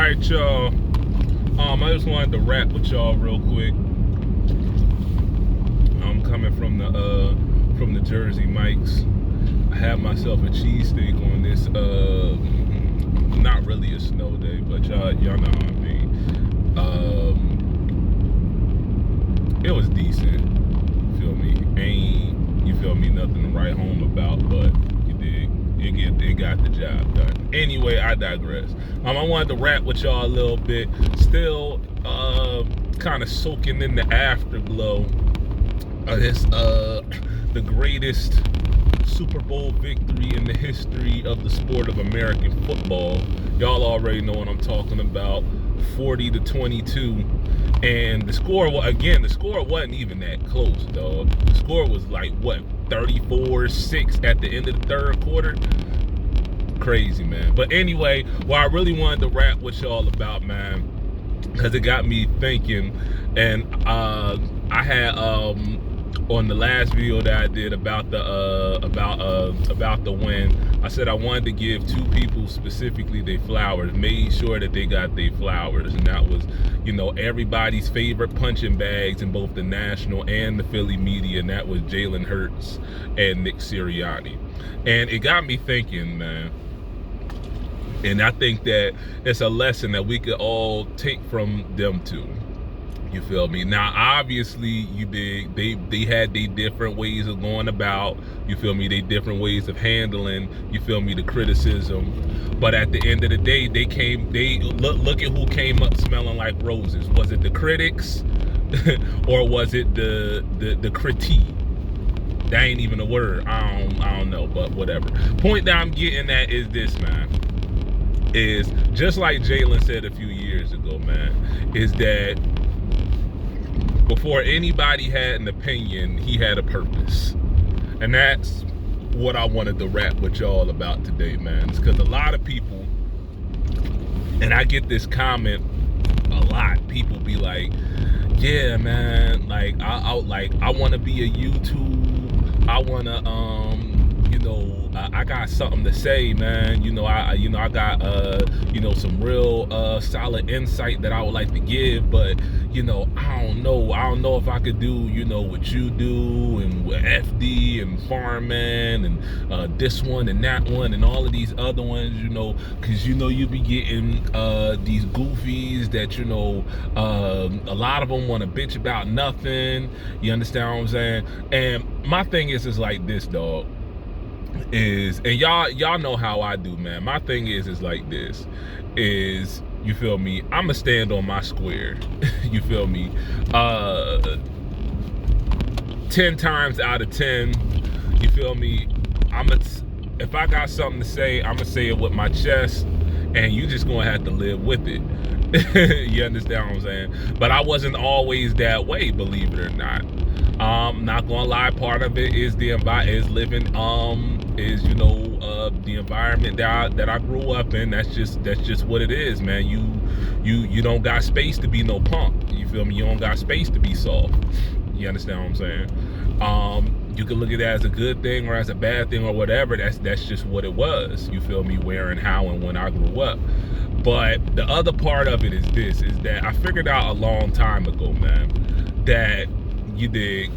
right, y'all. I just wanted to rap with y'all real quick. I'm coming from the Jersey Mike's. I had myself a cheesesteak on this not really a snow day, but y'all know what I mean. It was decent. You feel me? Ain't, you feel me, nothing to write home about, but you dig. It got the job done. Anyway, I digress. I wanted to rap with y'all a little bit. Still kind of soaking in the afterglow of this the greatest Super Bowl victory in the history of the sport of American football. Y'all already know what I'm talking about. 40-22. And the score wasn't even that close, dog. The score was like, what, 34-6 at the end of the third quarter? Crazy, man. But anyway, what I really wanted to rap with y'all about, man, because it got me thinking. And I had on the last video that I did about the win, I said I wanted to give two people specifically their flowers, made sure that they got their flowers, and that was, you know, everybody's favorite punching bags in both the national and the Philly media, and that was Jalen Hurts and Nick Sirianni. And it got me thinking, man. And I think that it's a lesson that we could all take from them two. You feel me? Now, obviously, they had their different ways of going about, you feel me, they different ways of handling, you feel me, the criticism. But at the end of the day, look at who came up smelling like roses. Was it the critics or was it the critique? That ain't even a word. I don't know, but whatever. Point that I'm getting at is this, man. Is just like Jalen said a few years ago, man, is that before anybody had an opinion, he had a purpose. And that's what I wanted to rap with y'all about today, man. It's because a lot of people, and I get this comment a lot, people be like, yeah, man, like I want to be a YouTube, I want to you know, I got something to say, man. You know, I got some real solid insight that I would like to give, but you know, I don't know if I could do, you know, what you do, and with FD and Farman and this one and that one and all of these other ones, you know, because you know you be getting these goofies that, you know, a lot of them want to bitch about nothing. You understand what I'm saying? And my thing is like this, dog. And y'all know how I do, man. My thing is like this, is, you feel me, I'ma stand on my square. You feel me? 10 times out of 10, you feel me, if I got something to say, I'ma say it with my chest, and you just gonna have to live with it. You understand what I'm saying? But I wasn't always that way, believe it or not. Not gonna lie, part of it is the environment that I grew up in. That's just what it is, man. You don't got space to be no punk. You feel me? You don't got space to be soft. You understand what I'm saying? You can look at it as a good thing or as a bad thing or whatever. That's just what it was. You feel me? Where and how and when I grew up. But the other part of it is this, is that I figured out a long time ago, man, that you dig,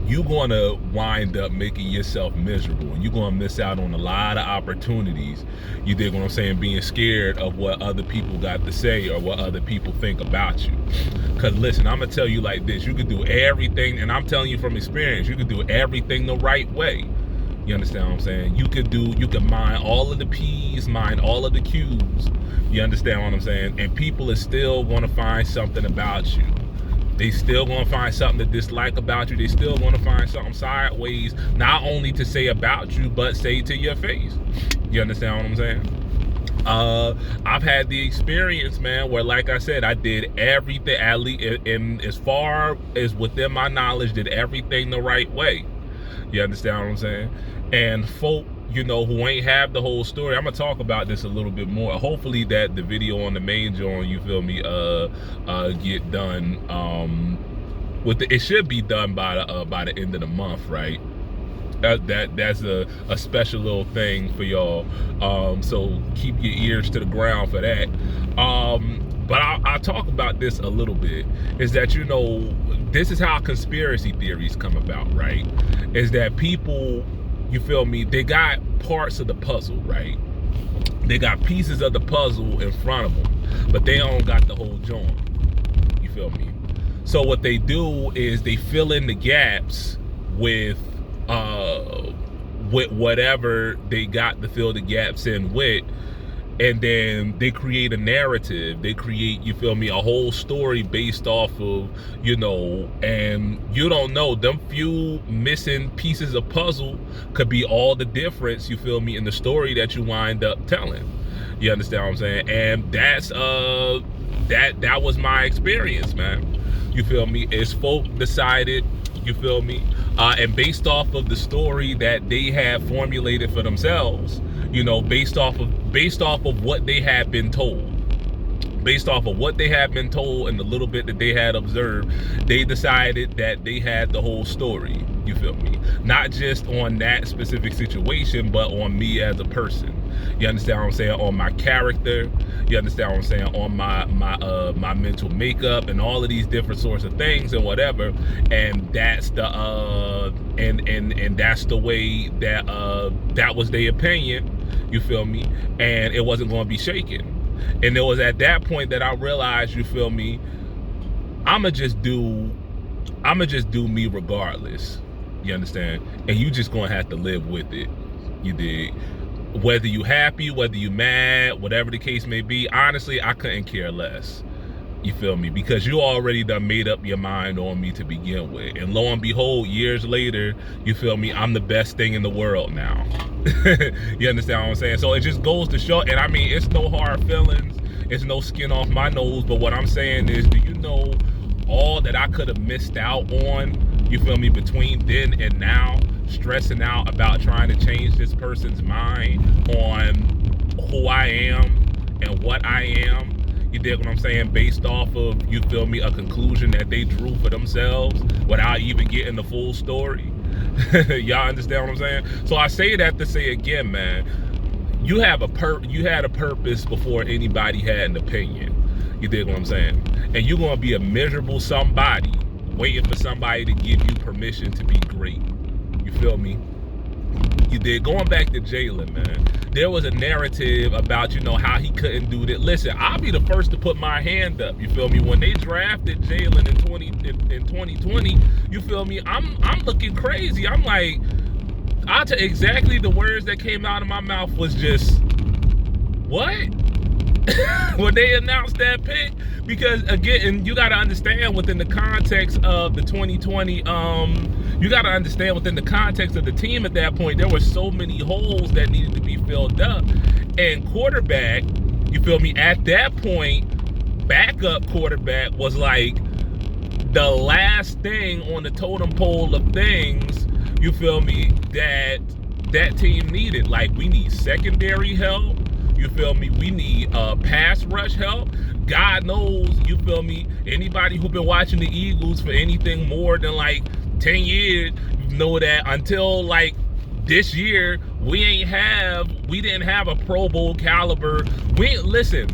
you're going to wind up making yourself miserable, and you're going to miss out on a lot of opportunities. You dig what I'm saying? Being scared of what other people got to say or what other people think about you. Because listen, I'm going to tell you like this, you can do everything, and I'm telling you from experience, you can do everything the right way. You understand what I'm saying? You can mine all of the P's, mine all of the Q's. You understand what I'm saying? And people are still going to find something about you. They still going to find something to dislike about you. They still going to find something sideways, not only to say about you, but say to your face. You understand what I'm saying? I've had the experience, man, where, like I said, I did everything, at least in as far as within my knowledge, did everything the right way. You understand what I'm saying? And folk, you know, who ain't have the whole story, I'm gonna talk about this a little bit more. Hopefully that the video on the main joint, you feel me, get done. It should be done by the end of the month, right? That's a special little thing for y'all. So keep your ears to the ground for that. But I'll talk about this a little bit. Is that, you know, this is how conspiracy theories come about, right? Is that people, you feel me, they got parts of the puzzle, right? They got pieces of the puzzle in front of them, but they don't got the whole joint. You feel me? So what they do is they fill in the gaps with whatever they got to fill the gaps in with, and then they create a narrative. They create, you feel me, a whole story based off of, you know, and you don't know, them few missing pieces of puzzle could be all the difference, you feel me, in the story that you wind up telling. You understand what I'm saying? And that's that was my experience, man. You feel me? Is folk decided, you feel me, and based off of the story that they had formulated for themselves, you know, based off of what they had been told, based off of what they had been told and the little bit that they had observed, they decided that they had the whole story. You feel me? Not just on that specific situation, but on me as a person. You understand what I'm saying? On my character. You understand what I'm saying? On my mental makeup and all of these different sorts of things and whatever. And that's the and that's the way that that was their opinion. You feel me? And it wasn't going to be shaken. And it was at that point that I realized, you feel me, I'ma just do me regardless. You understand? And you just gonna have to live with it. You dig? Whether you happy, whether you mad, whatever the case may be, honestly, I couldn't care less. You feel me? Because you already done made up your mind on me to begin with. And lo and behold, years later, you feel me, I'm the best thing in the world now. You understand what I'm saying? So it just goes to show, and I mean, it's no hard feelings, it's no skin off my nose, but what I'm saying is, do you know all that I could have missed out on, you feel me, between then and now, stressing out about trying to change this person's mind on who I am and what I am? You dig what I'm saying? Based off of, you feel me, a conclusion that they drew for themselves without even getting the full story. Y'all understand what I'm saying? So I say that to say again, man, you had a purpose before anybody had an opinion. You dig what I'm saying? And you're gonna be a miserable somebody waiting for somebody to give you permission to be great. You feel me? You did. Going back to Jalen, man, there was a narrative about, you know, how he couldn't do that. Listen, I'll be the first to put my hand up. You feel me? When they drafted Jalen in 2020, you feel me? I'm looking crazy. I'm like, exactly the words that came out of my mouth was just, what? When they announced that pick, because again, and you got to understand within the context of the 2020, you got to understand within the context of the team at that point, there were so many holes that needed to be filled up, and quarterback, you feel me, at that point, backup quarterback was like the last thing on the totem pole of things, you feel me, that team needed. Like, we need secondary help. You feel me? We need pass rush help. God knows, you feel me, anybody who been watching the Eagles for anything more than like 10 years know that until like this year, we didn't have a Pro Bowl caliber. Listen,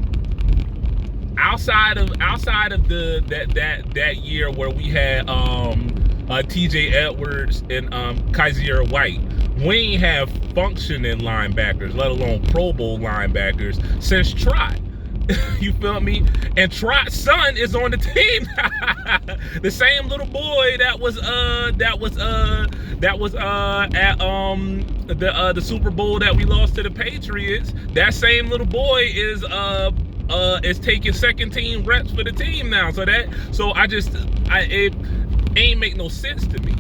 outside of that year where we had TJ Edwards and Kaiser White, we ain't have functioning linebackers, let alone Pro Bowl linebackers, since Trot. You feel me? And Trot's son is on the team. The same little boy that was at the Super Bowl that we lost to the Patriots. That same little boy is taking second team reps for the team now. It ain't make no sense to me.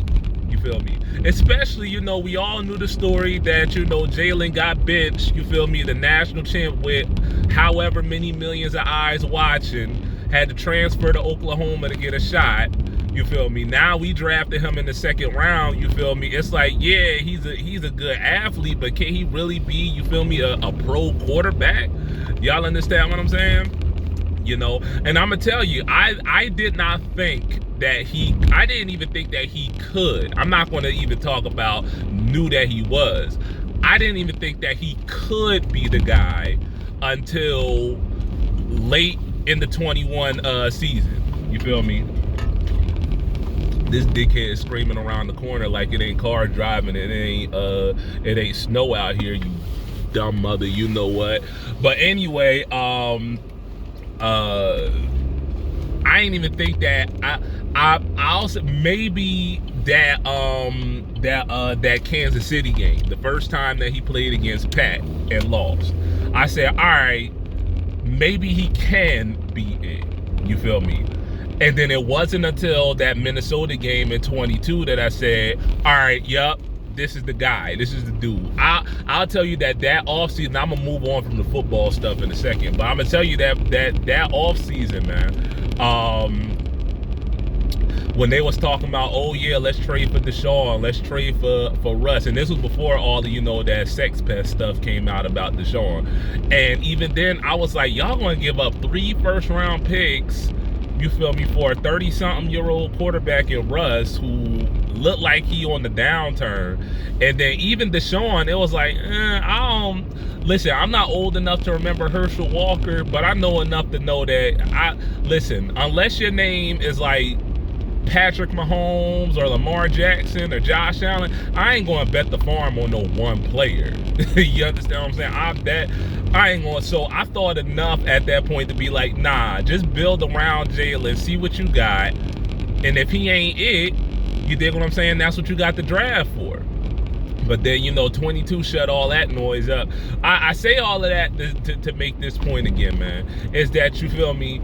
You feel me? Especially, you know, we all knew the story that, you know, Jalen got benched, you feel me, the national champ with however many millions of eyes watching, had to transfer to Oklahoma to get a shot. You feel me? Now we drafted him in the second round. You feel me? It's like, yeah, he's a good athlete, but can he really be, you feel me, a pro quarterback? Y'all understand what I'm saying? You know, and I'm gonna tell you, I did not think that I didn't even think that he could. I'm not going to even talk about knew that he was. I didn't even think that he could be the guy until late in the 21 season. You feel me? This dickhead is screaming around the corner like it ain't car driving, it ain't snow out here, you dumb mother, you know what. But anyway, I ain't even think that I also maybe that that Kansas City game, the first time that he played against Pat and lost, I said, all right, maybe he can be it. You feel me? And then it wasn't until that Minnesota game in 22 that I said, all right, yup, this is the guy. This is the dude. I'll tell you that offseason, I'm going to move on from the football stuff in a second, but I'm going to tell you that offseason, man, when they was talking about, oh yeah, let's trade for Deshaun, let's trade for Russ, and this was before all the, you know, that sex pest stuff came out about Deshaun. And even then, I was like, y'all going to give up 3 first-round picks, you feel me, for a 30-something-year-old quarterback in Russ who looked like he on the downturn. And then even Deshaun, it was like, listen, I'm not old enough to remember Herschel Walker, but I know enough to know that, listen, unless your name is like Patrick Mahomes or Lamar Jackson or Josh Allen, I ain't going to bet the farm on no one player. You understand what I'm saying? I ain't going to. So I thought enough at that point to be like, nah, just build around Jalen, see what you got. And if he ain't it, you dig what I'm saying? That's what you got the draft for. But then, you know, 22 shut all that noise up. I say all of that to make this point again, man, is that, you feel me,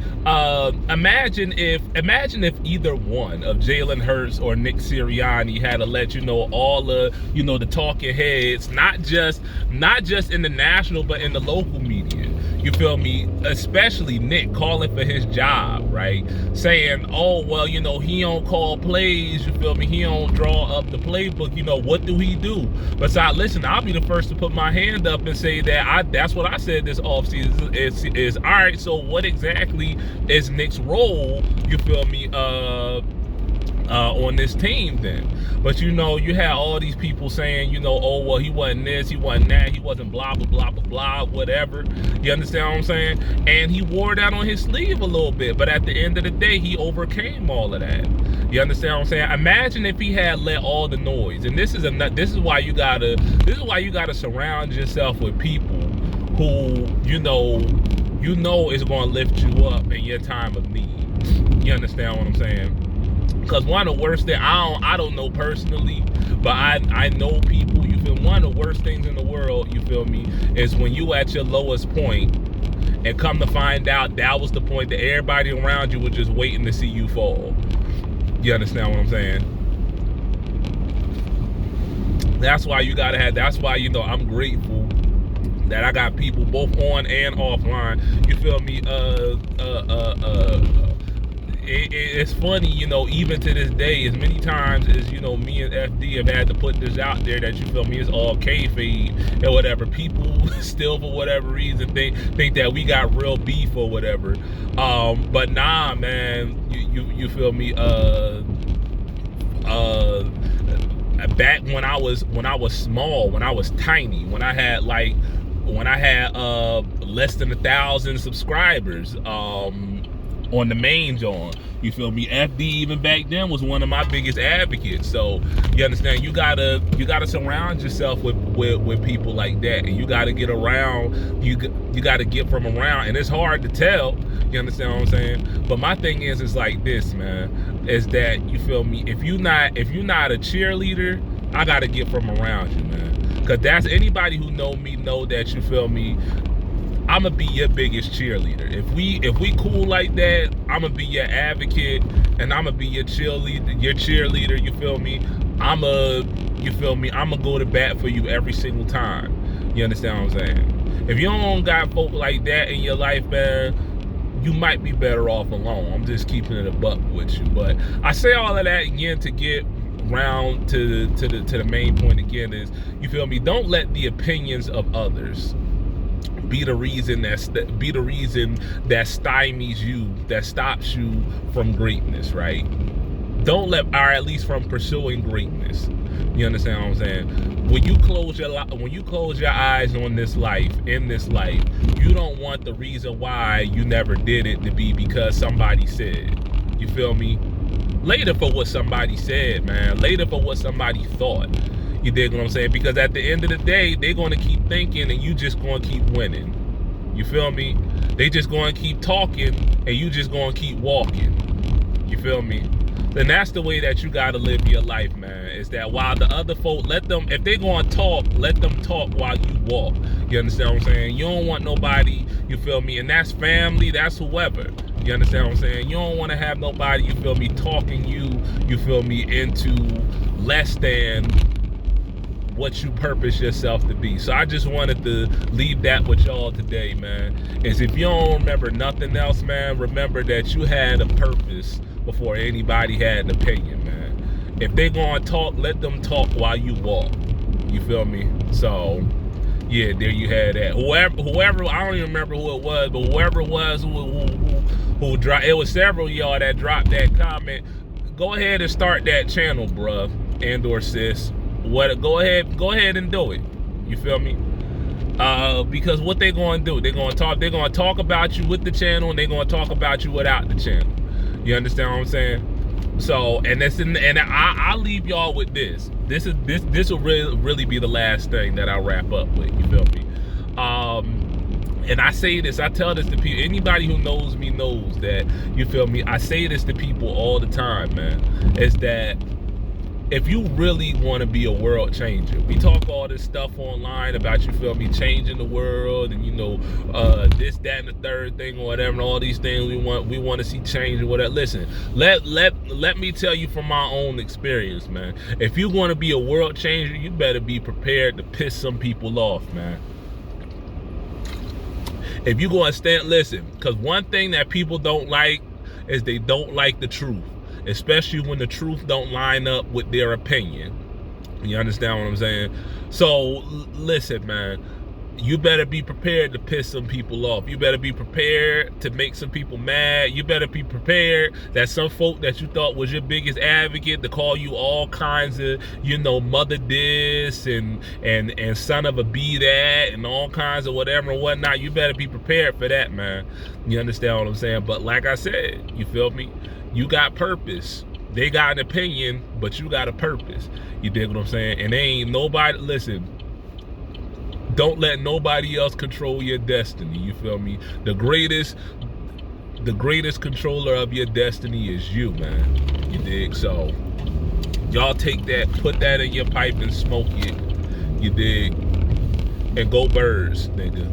imagine if either one of Jalen Hurts or Nick Sirianni had to let you know all the, you know, the talking heads, not just in the national, but in the local media. You feel me? Especially Nick calling for his job, right? Saying, oh, well, you know, he don't call plays, you feel me? He don't draw up the playbook, you know, what do he do? But listen, I'll be the first to put my hand up and say that that's what I said this offseason is all right, so what exactly is Nick's role, you feel me, on this team then? But, you know, you had all these people saying, you know, oh, well, he wasn't this, he wasn't that, he wasn't blah, blah, blah, blah, blah, whatever. You understand what I'm saying? And he wore that on his sleeve a little bit, but at the end of the day, he overcame all of that. You understand what I'm saying? Imagine if he had let all the noise. And this is why you gotta surround yourself with people who you know is going to lift you up in your time of need. You understand what I'm saying? Because one of the worst things, I don't know personally, but I know people, you feel, one of the worst things in the world, you feel me, is when you at your lowest point and come to find out that was the point that everybody around you was just waiting to see you fall. You understand what I'm saying? That's why you gotta have, that's why, you know, I'm grateful that I got people both on and offline, you feel me, it's funny, you know, even to this day, as many times as, you know, me and FD have had to put this out there that, you feel me, it's all kayfabe or whatever, people still for whatever reason think that we got real beef or whatever. But nah, man, you feel me, back when I was small, when I was tiny, when I had less than 1,000 subscribers, on the main John, you feel me, FD even back then was one of my biggest advocates. So you understand, you gotta surround yourself with people like that, and you gotta get around, you gotta get from around, and it's hard to tell, you understand what I'm saying? But my thing is like this, man, is that, you feel me, if you're not a cheerleader, I gotta get from around you, man, because that's, anybody who know me know that, you feel me, I'm gonna be your biggest cheerleader. If we cool like that, I'm gonna be your advocate, and I'm gonna be your cheerleader, you feel me? I'm gonna go to bat for you every single time. You understand what I'm saying? If you don't got folk like that in your life, man, you might be better off alone. I'm just keeping it a buck with you. But I say all of that again to get round to the main point again is, you feel me, don't let the opinions of others be the reason that stymies you, that stops you from greatness, right? Don't let, or at least from pursuing greatness. You understand what I'm saying? When you close your eyes on this life, in this life, you don't want the reason why you never did it to be because somebody said. You feel me? Later for what somebody said, man. Later for what somebody thought. You dig what I'm saying? Because at the end of the day, they're going to keep thinking and you just going to keep winning. You feel me? They just going to keep talking and you just going to keep walking. You feel me? Then that's the way that you got to live your life, man. Is that while the other folk, let them, if they going to talk, let them talk while you walk. You understand what I'm saying? You don't want nobody, you feel me? And that's family, that's whoever. You understand what I'm saying? You don't want to have nobody, you feel me, talking you feel me, into less than what you purpose yourself to be. So I just wanted to leave that with y'all today, man. Is if you don't remember nothing else, man, remember that you had a purpose before anybody had an opinion, man. If they gonna talk, let them talk while you walk. You feel me? So yeah, there you had that. Whoever, I don't even remember who it was, but whoever it was who dropped, it was several of y'all that dropped that comment. Go ahead and start that channel, bruh, and or sis. Go ahead and do it. You feel me? Because what they gonna do, they're gonna talk about you with the channel, and they're gonna talk about you without the channel. You understand what I'm saying? So, and I'll leave y'all with this. This will really be the last thing that I wrap up with. You feel me? And I say this, I tell this to people. Anybody who knows me knows that, you feel me? I say this to people all the time, man. Is that if you really want to be a world changer, we talk all this stuff online about, you feel me, changing the world, and you know, this, that, and the third thing, or whatever, and all these things we want to see change or whatever. Listen, let me tell you from my own experience, man. If you want to be a world changer, you better be prepared to piss some people off, man. If you going to listen, because one thing that people don't like is they don't like the truth. Especially when the truth don't line up with their opinion. You understand what I'm saying? So listen, man, you better be prepared to piss some people off. You better be prepared to make some people mad. You better be prepared that some folk that you thought was your biggest advocate to call you all kinds of, you know, mother this and son of a b that and all kinds of whatever and whatnot. You better be prepared for that, man. You understand what I'm saying? But like I said, you feel me? You got purpose. They got an opinion, but you got a purpose. You dig what I'm saying? And they ain't nobody, listen, don't let nobody else control your destiny. You feel me? The greatest controller of your destiny is you, man. You dig? So y'all take that, put that in your pipe and smoke it. You dig? And go birds, nigga.